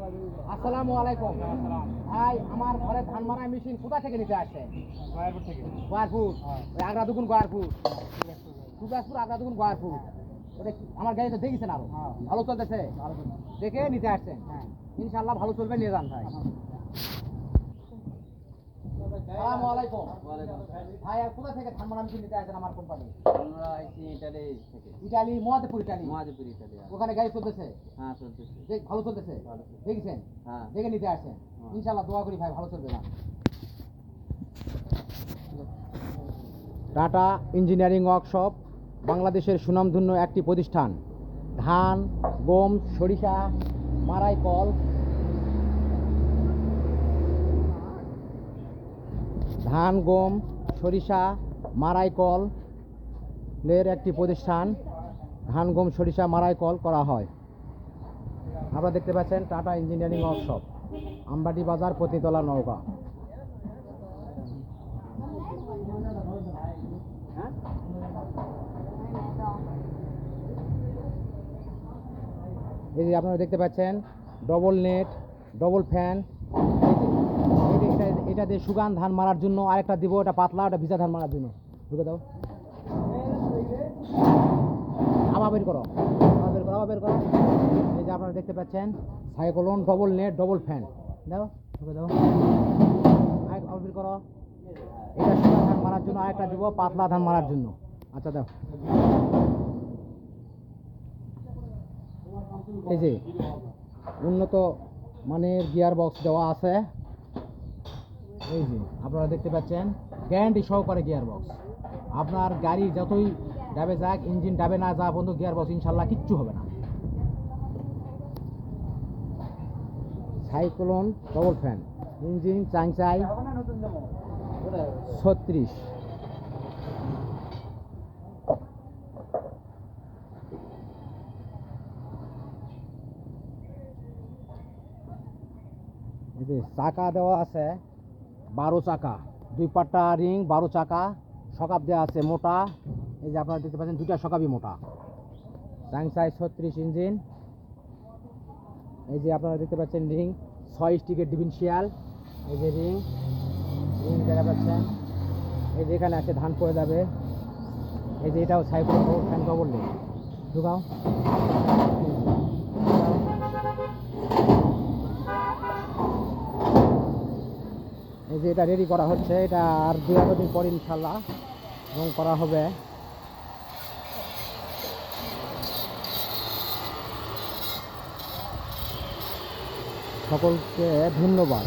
আসসালামু আলাইকুম। ভাই, আমার ঘরে ধান মারা মেশিন কোথা থেকে নিতে আসছে? গোয়ারপুর। ওই আগ্রা দুগুন গোয়ারপুর, সুগাসপুর আগ্রা দুগুন গোয়ারপুর। ওটা আমার গাড়িতে দেখেছেন আরো ভালো চলতেছে, দেখে নিতে আসছেন। ইনশাল্লাহ ভালো চলবে, নিয়ে যান ভাই। আসসালামু আলাইকুম। ভাই, আর কোথা থেকে ধান মারা মেশিন নিতে আসছেন আমার কোম্পানি? আমরা আইছি ইটালি থেকে। ইটালি, মহাদেবপুর ইটালি। মহাদেবপুর ইটালি। ওখানে গাড়ি চলতেছে? হ্যাঁ, চলতেছে। ভালো চলতেছে, দেখেছেন? হ্যাঁ, দেখে নিতে আসছেন। ইনশাল্লাহ দোয়া করি ভাই ভালো চলবে না। টাটা ইঞ্জিনিয়ারিং ওয়ার্কশপ বাংলাদেশের সুনামধন্য একটি প্রতিষ্ঠান। ধান, গম, সরিষা, মারাই কল, ধান, গম, সরিষা, মারাই কল এর একটি প্রতিষ্ঠান। ধান, গম, সরিষা, মারাই কল করা হয়। আপনারা দেখতে পাচ্ছেন টাটা ইঞ্জিনিয়ারিং ওয়ার্কশপ, আমবাটি বাজার, পতিতলা, নওগাঁ। এই যে আপনারা দেখতে পাচ্ছেন ডবল নেট, ডবল ফ্যান। এটা দিয়ে সুগান ধান মারার জন্য, আরেকটা দিব ওটা পাতলা, ওটা ভিজা ধান মারার জন্য। ঢুকে দাও, আবার বের করো, আবার বের করো, আবার বের করো। এই যে আপনারা দেখতে পাচ্ছেন cyclone, double net, double fan. দাও, ঢুকে দাও, আবার বের করো। এটা সুগান ধান মারার জন্য, আরেকটা দিব পাতলা ধান মারার জন্য। আচ্ছা দাও। এই যে উন্নত মানের গিয়ার বক্স দেওয়া আছে। এই যে আপনারা দেখতে পাচ্ছেন গ্যারান্টি সহকারে গিয়ার বক্স। আপনার গাড়ি যতই ডাবে যাক, ইঞ্জিন ডাবে না যা পর্যন্ত গিয়ার বক্স ইনশাল্লাহ কিচ্ছু হবে না। Cyclone double fan, engine চাংচাই 36। এই যে চাকা দেওয়া আছে 12 চাকা, 2 পাট্টা রিং, 12 চাকা, সকাপ দেওয়া আছে মোটা। এই যে আপনারা দেখতে পাচ্ছেন দুইটা সকাপই মোটা। চাংসাই 36 ইঞ্জিন। এই যে আপনারা দেখতে পাচ্ছেন রিং 6 স্টিকের ডিফারেন্সিয়াল। এই যে রিং দেখা পাচ্ছেন। এই যে এখানে আছে ধান পড়ে যাবে। এই যে এটাও সাইকেল ফ্যান কভার নেই, ঢুকাও। এই যে এটা রেডি করা হচ্ছে, এটা আর 2 দিন পর ইনশাল্লাহ রং করা হবে। সকলকে ধন্যবাদ।